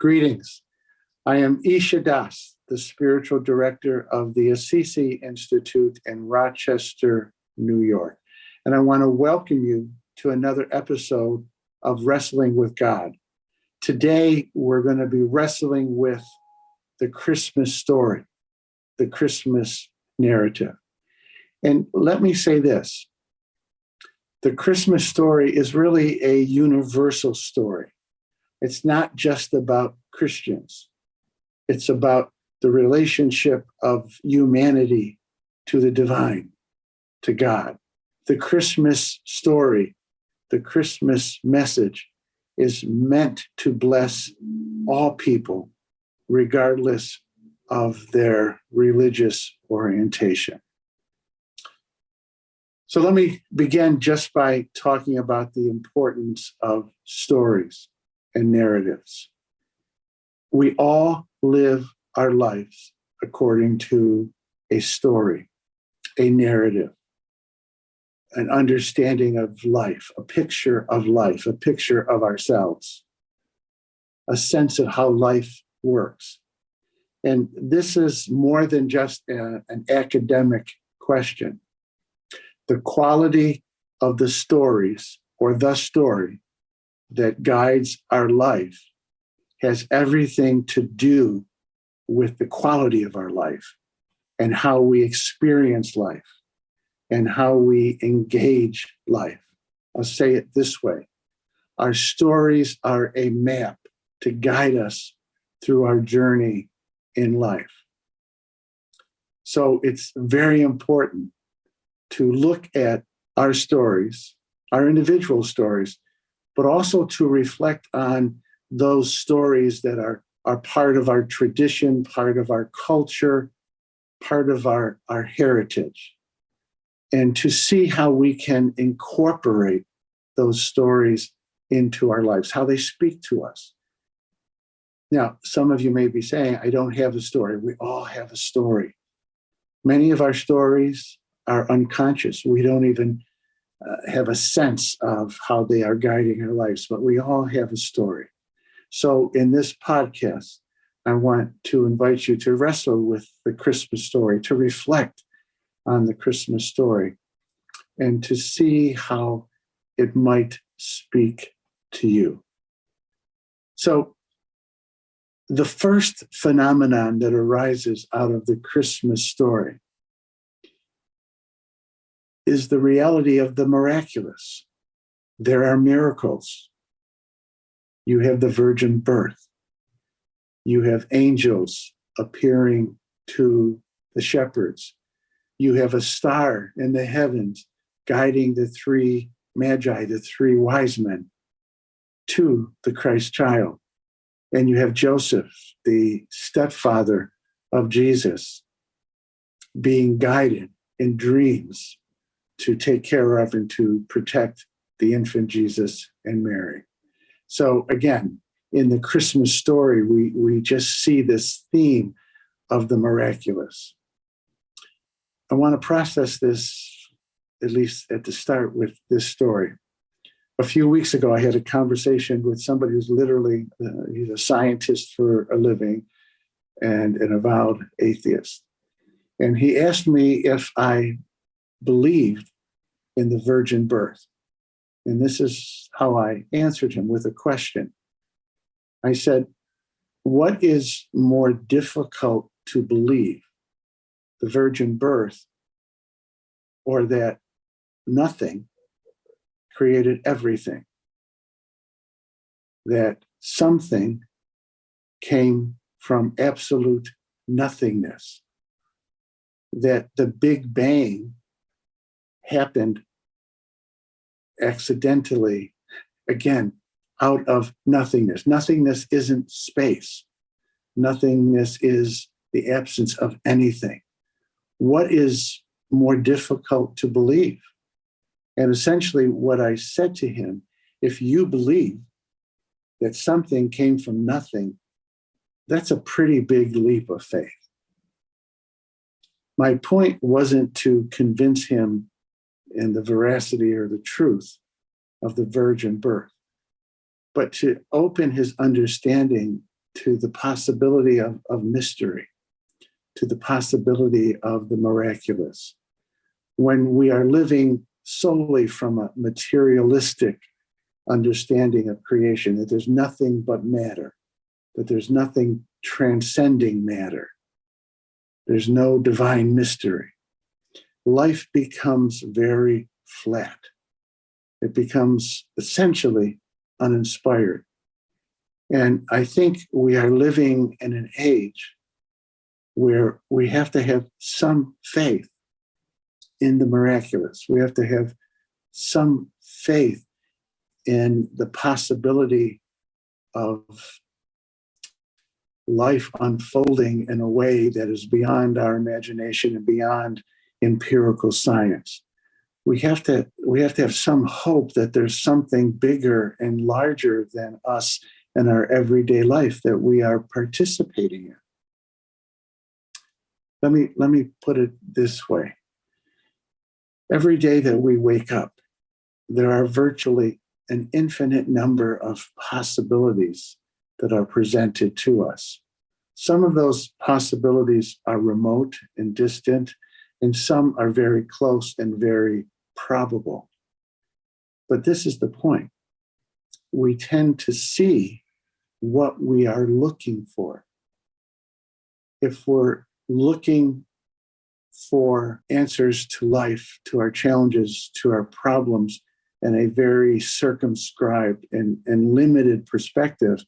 Greetings. I am Isha, the spiritual director of the Assisi Institute in Rochester, New York. And I want to welcome you to another episode of Wrestling with God. Today, we're going to be wrestling with the Christmas story, the Christmas narrative. And let me say this. The Christmas story is really a universal story. It's not just about Christians. It's about the relationship of humanity to the divine, to God. The Christmas story, the Christmas message is meant to bless all people, regardless of their religious orientation. So let me begin just by talking about the importance of stories and narratives. We all live our lives according to a story, a narrative, an understanding of life, a picture of life, a picture of ourselves, a sense of how life works. And this is more than just an academic question. The quality of the stories or the story that guides our life has everything to do with the quality of our life and how we experience life and how we engage life. I'll say it this way. Our stories are a map to guide us through our journey in life. So it's very important to look at our stories, our individual stories, but also to reflect on those stories that are part of our tradition, part of our culture, part of our heritage, and to see how we can incorporate those stories into our lives, how they speak to us. Now, some of you may be saying, I don't have a story. We all have a story. Many of our stories are unconscious. We don't even have a sense of how they are guiding our lives, but we all have a story. So in this podcast, I want to invite you to wrestle with the Christmas story, to reflect on the Christmas story, and to see how it might speak to you. So the first phenomenon that arises out of the Christmas story is the reality of the miraculous. There are miracles. You have the virgin birth. You have angels appearing to the shepherds. You have a star in the heavens guiding the three magi, the three wise men, to the Christ child. And you have Joseph, the stepfather of Jesus, being guided in dreams to take care of and to protect the infant Jesus and Mary. So again, in the Christmas story, we just see this theme of the miraculous. I want to process this, at least at the start, with this story. A few weeks ago, I had a conversation with somebody who's literally, he's a scientist for a living and an avowed atheist. And he asked me if I believed in the virgin birth. And this is how I answered him, with a question. I said, what is more difficult to believe, the virgin birth, or that nothing created everything? That something came from absolute nothingness? That the Big Bang happened accidentally, again, out of nothingness. Nothingness isn't space. Nothingness is the absence of anything. What is more difficult to believe? And essentially what I said to him, if you believe that something came from nothing, that's a pretty big leap of faith. My point wasn't to convince him in the veracity or the truth of the virgin birth, but to open his understanding to the possibility of mystery, to the possibility of the miraculous. When we are living solely from a materialistic understanding of creation, that there's nothing but matter, that there's nothing transcending matter, there's no divine mystery, life becomes very flat. It becomes essentially uninspired. And I think we are living in an age where we have to have some faith in the miraculous. We have to have some faith in the possibility of life unfolding in a way that is beyond our imagination and beyond empirical science. We have to have some hope that there's something bigger and larger than us in our everyday life that we are participating in. Let me put it this way. Every day that we wake up, there are virtually an infinite number of possibilities that are presented to us. Some of those possibilities are remote and distant, and some are very close and very probable. But this is the point. We tend to see what we are looking for. If we're looking for answers to life, to our challenges, to our problems, in a very circumscribed and limited perspective,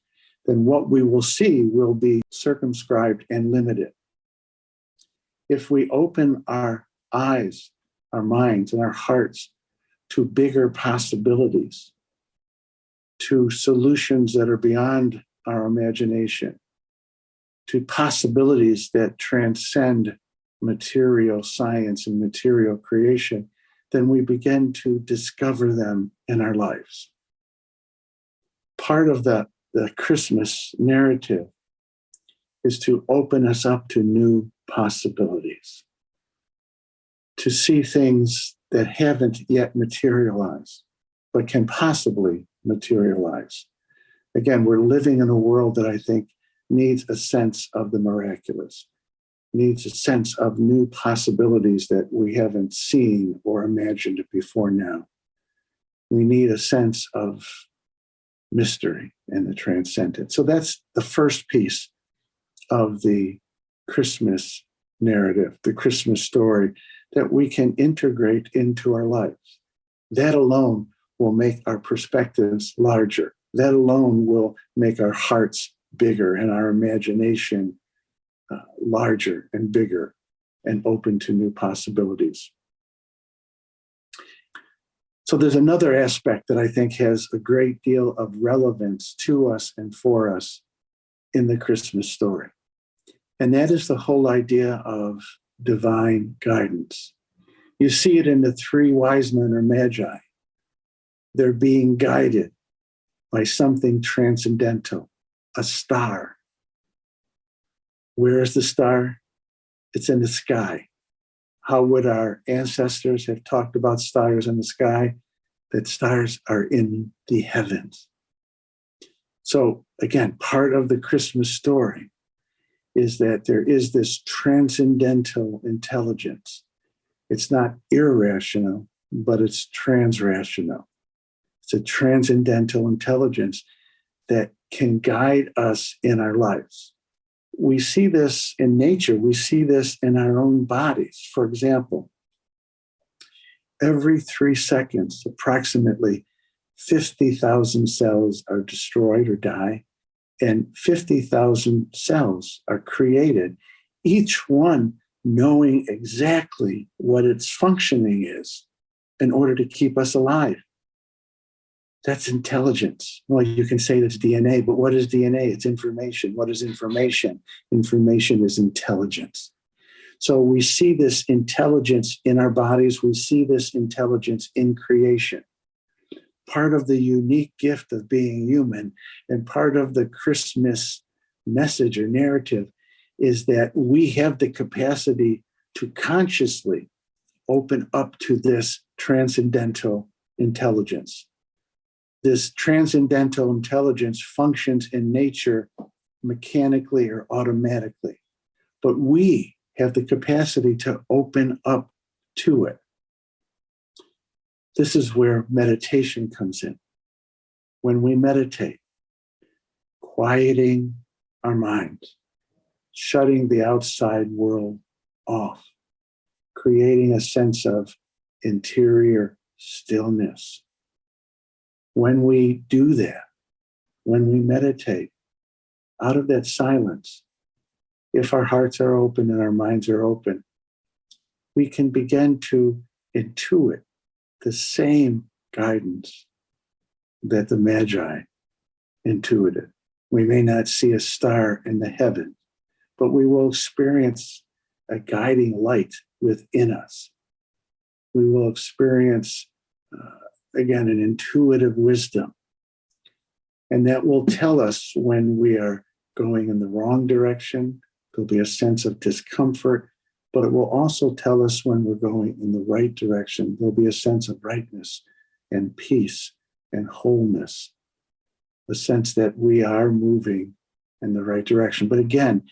then what we will see will be circumscribed and limited. If we open our eyes, our minds, and our hearts to bigger possibilities, to solutions that are beyond our imagination, to possibilities that transcend material science and material creation, then we begin to discover them in our lives. Part of the Christmas narrative is to open us up to new possibilities, to see things that haven't yet materialized, but can possibly materialize. Again, we're living in a world that I think needs a sense of the miraculous, needs a sense of new possibilities that we haven't seen or imagined before now. We need a sense of mystery and the transcendent. So that's the first piece of the Christmas narrative, the Christmas story that we can integrate into our lives. That alone will make our perspectives larger. That alone will make our hearts bigger and our imagination larger and bigger and open to new possibilities. So there's another aspect that I think has a great deal of relevance to us and for us in the Christmas story. And that is the whole idea of divine guidance. You see it in the three wise men or magi. They're being guided by something transcendental, a star. Where is the star? It's in the sky. How would our ancestors have talked about stars in the sky? That stars are in the heavens. So again, part of the Christmas story is that there is this transcendental intelligence. It's not irrational, but it's transrational. It's a transcendental intelligence that can guide us in our lives. We see this in nature. We see this in our own bodies. For example, every 3 seconds, approximately 50,000 cells are destroyed or die, and 50,000 cells are created, each one knowing exactly what its functioning is in order to keep us alive. That's intelligence. Well, you can say that's DNA, but what is DNA? It's information. What is information? Information is intelligence. So we see this intelligence in our bodies. We see this intelligence in creation. Part of the unique gift of being human and part of the Christmas message or narrative is that we have the capacity to consciously open up to this transcendental intelligence. This transcendental intelligence functions in nature mechanically or automatically, but we have the capacity to open up to it. This is where meditation comes in. When we meditate, quieting our minds, shutting the outside world off, creating a sense of interior stillness. When we do that, when we meditate, out of that silence, if our hearts are open and our minds are open, we can begin to intuit the same guidance that the Magi intuited. We may not see a star in the heaven, but we will experience a guiding light within us. We will experience, again, an intuitive wisdom. And that will tell us when we are going in the wrong direction. There'll be a sense of discomfort, but it will also tell us when we're going in the right direction. There'll be a sense of rightness and peace and wholeness, a sense that we are moving in the right direction. But again,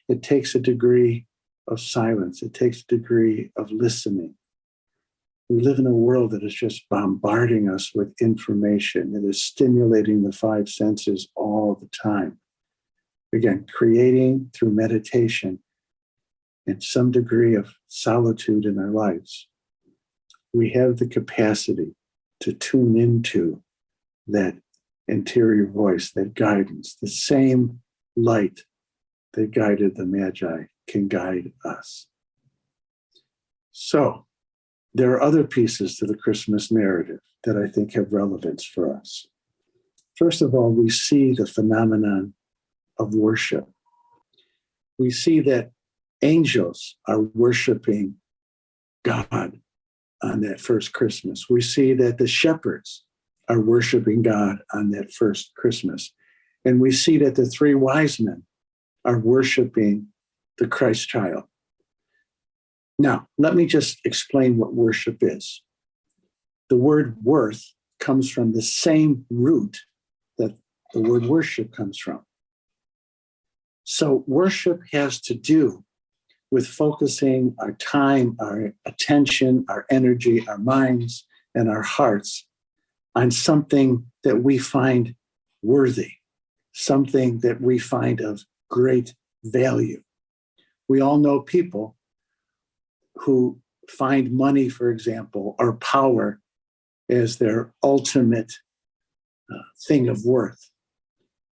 it takes a degree of silence. It takes a degree of listening. We live in a world that is just bombarding us with information. It is stimulating the five senses all the time. Again, creating through meditation and some degree of solitude in our lives, we have the capacity to tune into that interior voice, that guidance. The same light that guided the Magi can guide us. So, there are other pieces to the Christmas narrative that I think have relevance for us. First of all, we see the phenomenon of worship. We see that angels are worshiping God on that first Christmas. We see that the shepherds are worshiping God on that first Christmas. And we see that the three wise men are worshiping the Christ child. Now, let me just explain what worship is. The word worth comes from the same root that the word worship comes from. So worship has to do with focusing our time, our attention, our energy, our minds, and our hearts on something that we find worthy, something that we find of great value. We all know people who find money, for example, or power as their ultimate thing of worth.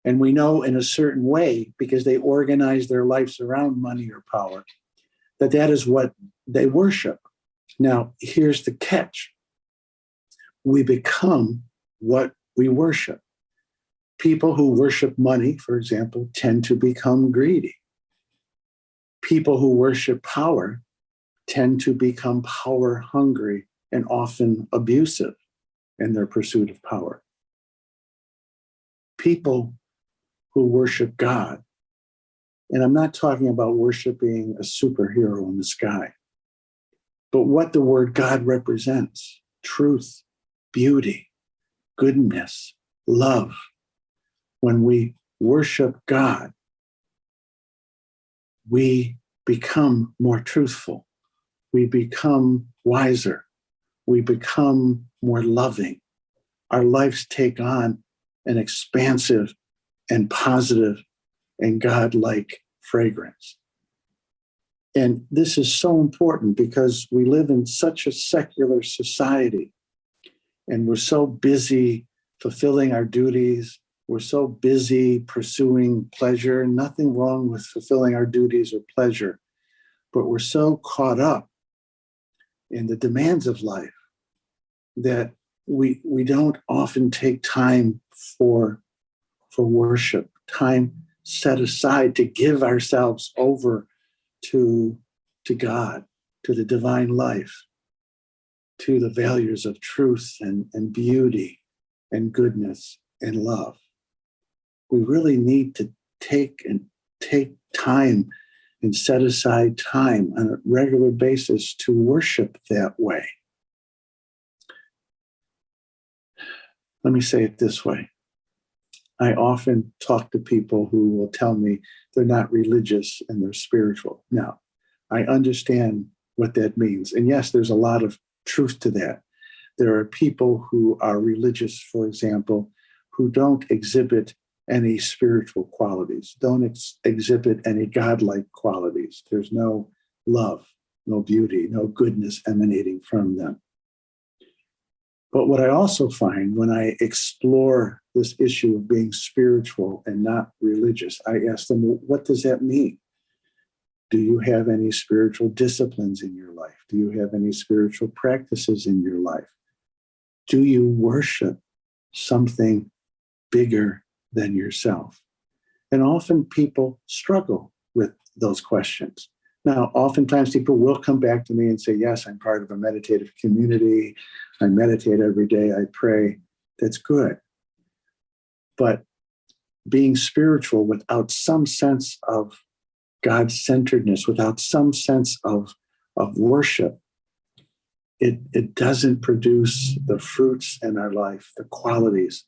And we know in a certain way, because they organize their lives around money or power, that that is what they worship. Now, here's the catch. We become what we worship. People who worship money, for example, tend to become greedy. People who worship power tend to become power hungry and often abusive in their pursuit of power. People who worship God, and I'm not talking about worshiping a superhero in the sky, but what the word God represents: truth, beauty, goodness, love. When we worship God, we become more truthful. We become wiser. We become more loving. Our lives take on an expansive and positive and God-like fragrance. And this is so important because we live in such a secular society, and we're so busy fulfilling our duties. We're so busy pursuing pleasure. Nothing wrong with fulfilling our duties or pleasure, but we're so caught up in the demands of life that we don't often take time for worship, time set aside to give ourselves over to God, to the divine life, to the values of truth and beauty and goodness and love. We really need to take time and set aside time on a regular basis to worship that way. Let me say it this way. I often talk to people who will tell me they're not religious and they're spiritual. Now, I understand what that means. And yes, there's a lot of truth to that. There are people who are religious, for example, who don't exhibit any spiritual qualities, don't exhibit any godlike qualities. There's no love, no beauty, no goodness emanating from them. But what I also find when I explore this issue of being spiritual and not religious, I ask them, well, what does that mean? Do you have any spiritual disciplines in your life? Do you have any spiritual practices in your life? Do you worship something bigger than yourself? And often people struggle with those questions. Now, oftentimes people will come back to me and say, yes, I'm part of a meditative community. I meditate every day. I pray. That's good. But being spiritual without some sense of God-centeredness, without some sense of worship, it doesn't produce the fruits in our life, the qualities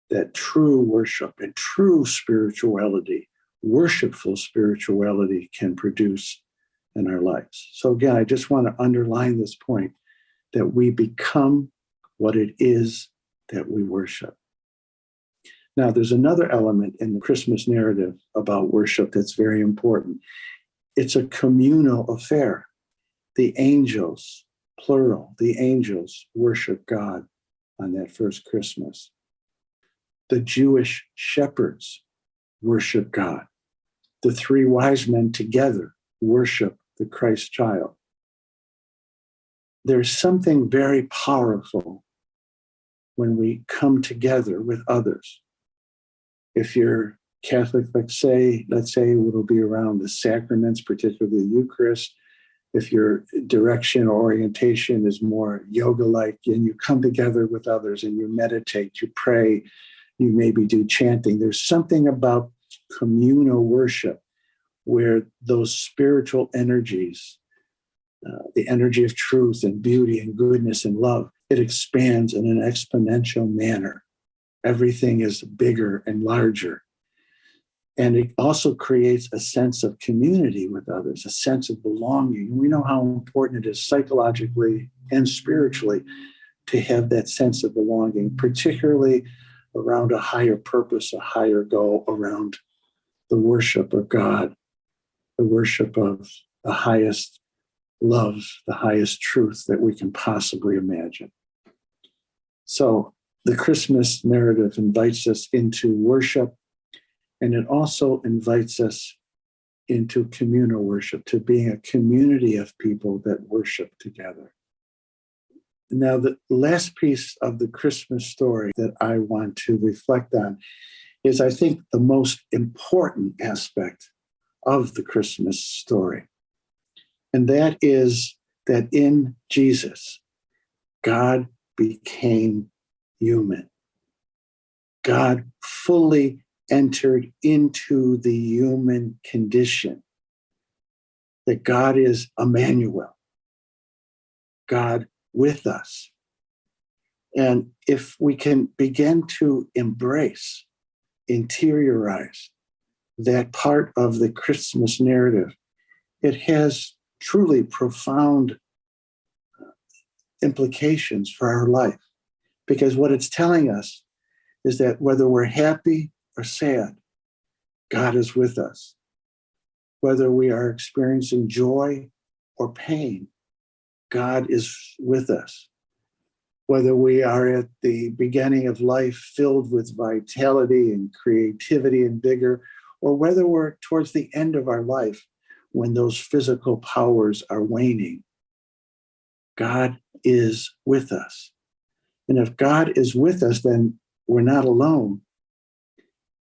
that true worship and true spirituality, worshipful spirituality can produce in our lives. So again, I just want to underline this point that we become what it is that we worship. Now, there's another element in the Christmas narrative about worship that's very important. It's a communal affair. The angels, plural, the angels worship God on that first Christmas. The Jewish shepherds worship God. The three wise men together worship the Christ child. There's something very powerful when we come together with others. If you're Catholic, let's say it'll be around the sacraments, particularly the Eucharist. If your direction or orientation is more yoga-like, and you come together with others and you meditate, you pray, you maybe do chanting. There's something about communal worship where those spiritual energies, the energy of truth and beauty and goodness and love, it expands in an exponential manner. Everything is bigger and larger. And it also creates a sense of community with others, a sense of belonging. We know how important it is psychologically and spiritually to have that sense of belonging, particularly around a higher purpose, a higher goal, around the worship of God, the worship of the highest love, the highest truth that we can possibly imagine. So the Christmas narrative invites us into worship, and it also invites us into communal worship, to being a community of people that worship together. Now, the last piece of the Christmas story that I want to reflect on is, I think, the most important aspect of the Christmas story. And that is that in Jesus, God became human. God fully entered into the human condition. That God is Emmanuel, God with us. And if we can begin to embrace, interiorize that part of the Christmas narrative, it has truly profound implications for our life. Because what it's telling us is that whether we're happy or sad, God is with us. Whether we are experiencing joy or pain, God is with us. Whether we are at the beginning of life filled with vitality and creativity and vigor, or whether we're towards the end of our life when those physical powers are waning, God is with us. And if God is with us, then we're not alone.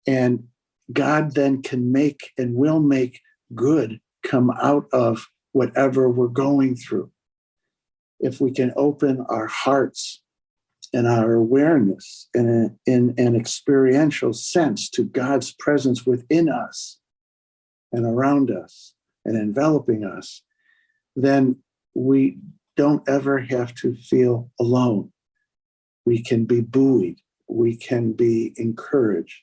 And God then can make and will make good come out of whatever we're going through. If we can open our hearts and our awareness in an experiential sense to God's presence within us and around us and enveloping us, then we don't ever have to feel alone. We can be buoyed. we can be encouraged.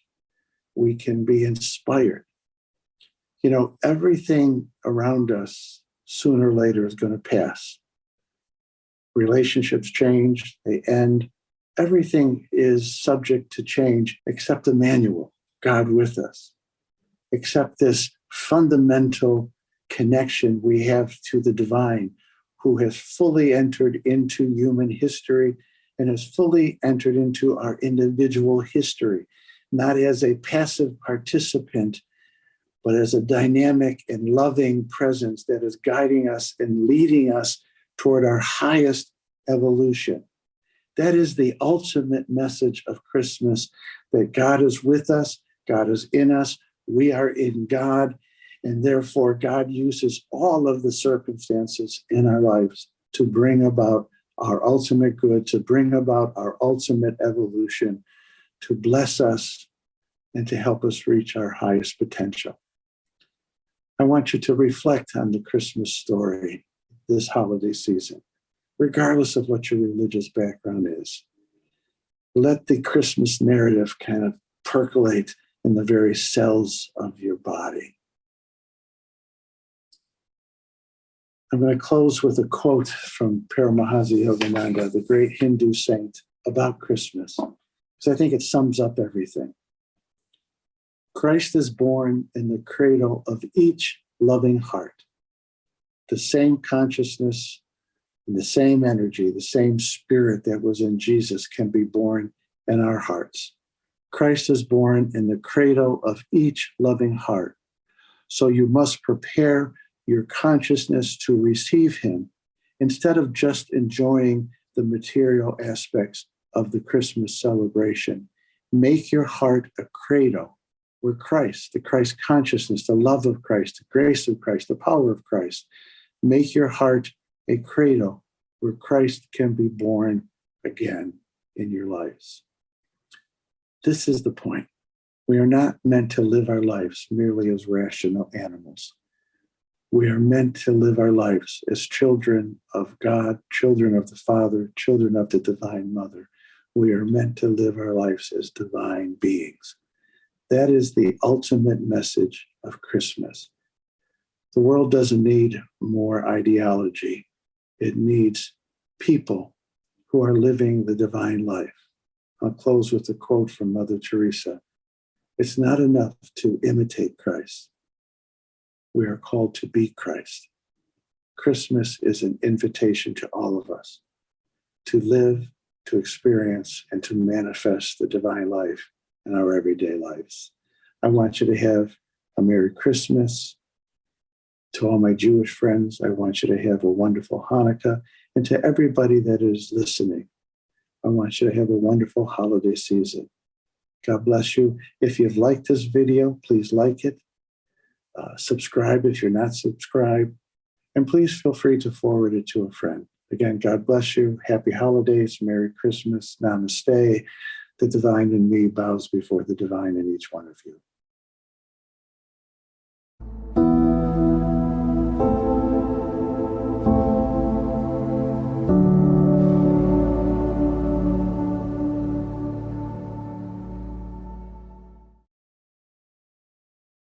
We can be inspired. You know, everything around us sooner or later is going to pass. Relationships change, they end. Everything is subject to change except Emmanuel, God with us, except this fundamental connection we have to the divine, who has fully entered into human history and has fully entered into our individual history, not as a passive participant, but as a dynamic and loving presence that is guiding us and leading us toward our highest evolution. That is the ultimate message of Christmas, that God is with us, God is in us, we are in God, and therefore God uses all of the circumstances in our lives to bring about our ultimate good, to bring about our ultimate evolution, to bless us and to help us reach our highest potential. I want you to reflect on the Christmas story this holiday season, regardless of what your religious background is. Let the Christmas narrative kind of percolate in the very cells of your body. I'm going to close with a quote from Paramahansa Yogananda, the great Hindu saint, about Christmas, because I think it sums up everything. Christ is born in the cradle of each loving heart. The same consciousness and the same energy, the same spirit that was in Jesus can be born in our hearts. Christ is born in the cradle of each loving heart. So you must prepare your consciousness to receive him instead of just enjoying the material aspects of the Christmas celebration. Make your heart a cradle where Christ, the Christ consciousness, the love of Christ, the grace of Christ, the power of Christ, make your heart a cradle where Christ can be born again in your lives. This is the point. We are not meant to live our lives merely as rational animals. We are meant to live our lives as children of God, children of the Father, children of the Divine Mother. We are meant to live our lives as divine beings. That is the ultimate message of Christmas. The world doesn't need more ideology. It needs people who are living the divine life. I'll close with a quote from Mother Teresa. It's not enough to imitate Christ. We are called to be Christ. Christmas is an invitation to all of us to live, to experience, and to manifest the divine life in our everyday lives. I want you to have a Merry Christmas. To all my Jewish friends, I want you to have a wonderful Hanukkah. And to everybody that is listening, I want you to have a wonderful holiday season. God bless you. If you've liked this video, please like it. Subscribe if you're not subscribed. And please feel free to forward it to a friend. Again, God bless you. Happy holidays. Merry Christmas. Namaste. The divine in me bows before the divine in each one of you.